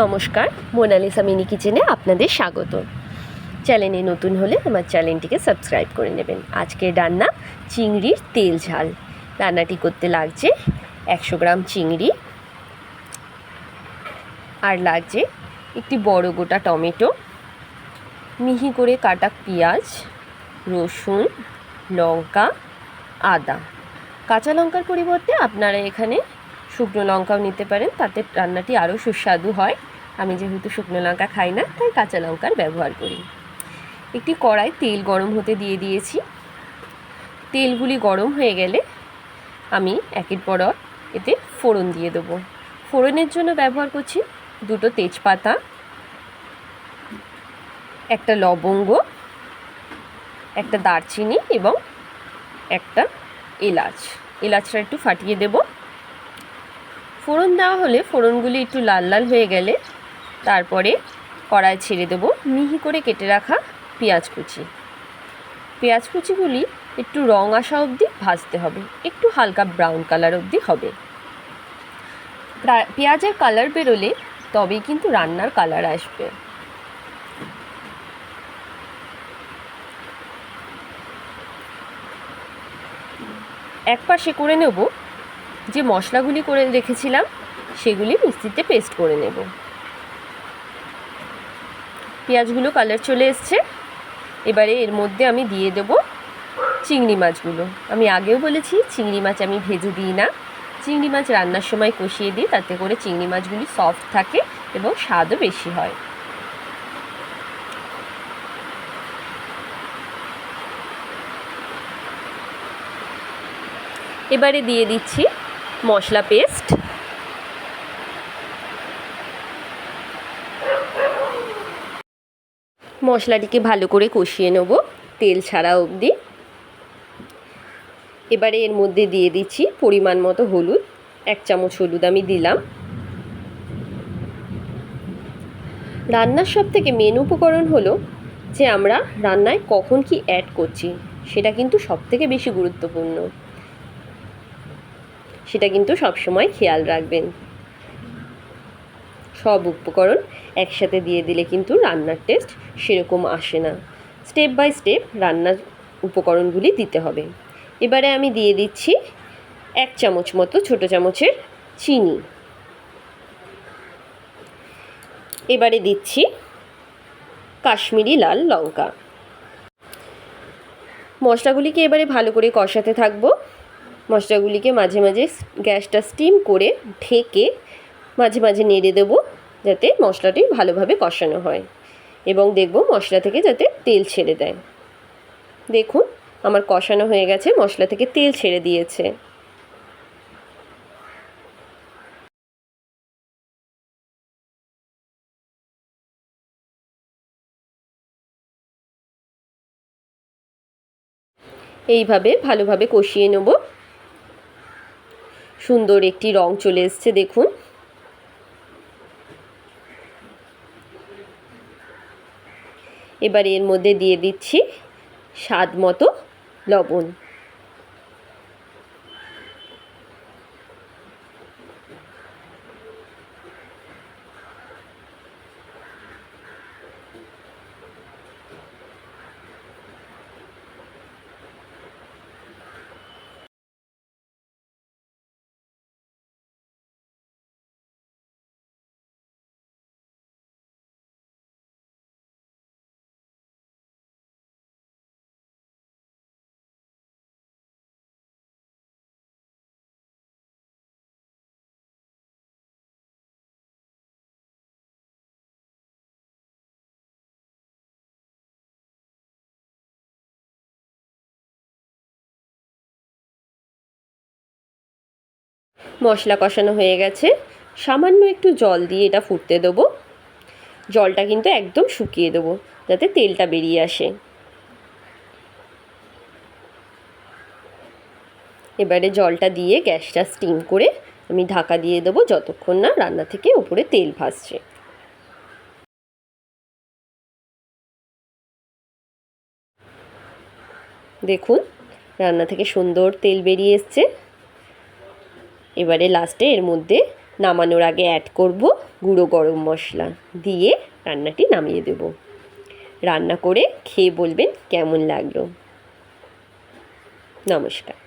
নমস্কার, Mona Lisa mini কিচেনে আপনাদের স্বাগত। চ্যানেলে নতুন হলে আমার চ্যানেলটিকে সাবস্ক্রাইব করে নেবেন। আজকের রান্না চিংড়ির তেল ঝাল। রান্নাটি করতে লাগছে 100 গ্রাম চিংড়ি, আর লাগছে একটি বড় গোটা টমেটো, মিহি করে কাটা পেঁয়াজ, রসুন, লঙ্কা, আদা। কাঁচা লঙ্কার পরিবর্তে আপনারা এখানে শুকনো লঙ্কাও নিতে পারেন, তাতে রান্নাটি আরও সুস্বাদু হয়। আমি যেহেতু শুকনো লঙ্কা খাই না, তাই কাঁচা লঙ্কার ব্যবহার করি। একটি কড়াই তেল গরম হতে দিয়ে দিয়েছি। তেলগুলি গরম হয়ে গেলে আমি একের পর এতে ফোড়ন দিয়ে দেবো। ফোড়নের জন্য ব্যবহার করছি 2টো তেজপাতা, একটা লবঙ্গ, একটা দারচিনি এবং একটা এলাচটা একটু ফাটিয়ে দেব। ফোড়ন দেওয়া হলে ফোড়নগুলি একটু লাল লাল হয়ে গেলে তারপরে কড়াই ছেড়ে দেবো মিহি করে কেটে রাখা পেঁয়াজ কুচিগুলি একটু রং আসা অবধি ভাজতে হবে, একটু হালকা ব্রাউন কালার অবধি হবে। পেঁয়াজের কালার বেরোলে তবেই কিন্তু রান্নার কালার আসবে। এক পাশে করে নেব যে মশলাগুলি করে রেখেছিলাম, সেগুলি মিক্সিতে পেস্ট করে নেব। পেঁয়াজগুলো কালার চলে এসছে, এবারে এর মধ্যে আমি দিয়ে দেব চিংড়ি মাছগুলো। আমি আগেও বলেছি চিংড়ি মাছ আমি ভেজে দিই না, চিংড়ি মাছ রান্নার সময় কষিয়ে দিই, তাতে করে চিংড়ি মাছগুলি সফট থাকে এবং স্বাদও বেশি হয়। এবারে দিয়ে দিচ্ছি মশলা পেস্ট। মশলাটিকে ভালো করে কষিয়ে নেব তেল ছাড়া অবধি। এবারে এর মধ্যে দিয়ে দিচ্ছি পরিমাণ মতো হলুদ, 1 চামচ হলুদ আমি দিলাম। রান্নার সবথেকে মেন উপকরণ হলো যে আমরা রান্নায় কখন কি অ্যাড করছি, সেটা কিন্তু সবথেকে বেশি গুরুত্বপূর্ণ। সেটা কিন্তু সবসময় খেয়াল রাখবেন। সব উপকরণ একসাথে দিয়ে দিলে কিন্তু রান্নার টেস্ট সেরকম আসে না। স্টেপ বাই স্টেপ রান্নার উপকরণগুলি দিতে হবে। এবারে আমি দিয়ে দিচ্ছি 1 চামচ মতো ছোটো চামচের চিনি। এবারে দিচ্ছি কাশ্মীরি লাল লঙ্কা। মশলাগুলিকে এবারে ভালো করে কষাতে থাকবো। মশলাগুলিকে মাঝে মাঝে গ্যাসটা স্টিম করে ঢেকে মাঝে মাঝে নেড়ে দেবো, যাতে মশলাটি ভালোভাবে কষানো হয় এবং দেখব মশলা থেকে যাতে তেল ছেড়ে দেয়। দেখুন আমার কষানো হয়ে গেছে, মশলা থেকে তেল ছেড়ে দিয়েছে। এইভাবে ভালোভাবে কষিয়ে নেব। সুন্দর একটি রং চলে এসছে দেখুন। এবার এর মধ্যে দিয়ে দিচ্ছি স্বাদ মতো লবণ। মশলা কষানো হয়ে গেছে, সামান্য একটু জল দিয়ে এটা ফুটতে দেবো। জলটা কিন্তু একদম শুকিয়ে দেবো যাতে তেলটা বেরিয়ে আসে। এবারে জলটা দিয়ে গ্যাসটা স্টিম করে আমি ঢাকা দিয়ে দেবো যতক্ষণ না রান্না থেকে উপরে তেল ভাসছে। দেখুন রান্না থেকে সুন্দর তেল বেরিয়ে এসছে। এবারে লাস্টে এর মধ্যে নামানোর আগে অ্যাড করব গুঁড়ো গরম মশলা, দিয়ে রান্নাটি নামিয়ে দেব। রান্না করে খেয়ে বলবেন কেমন লাগলো। নমস্কার।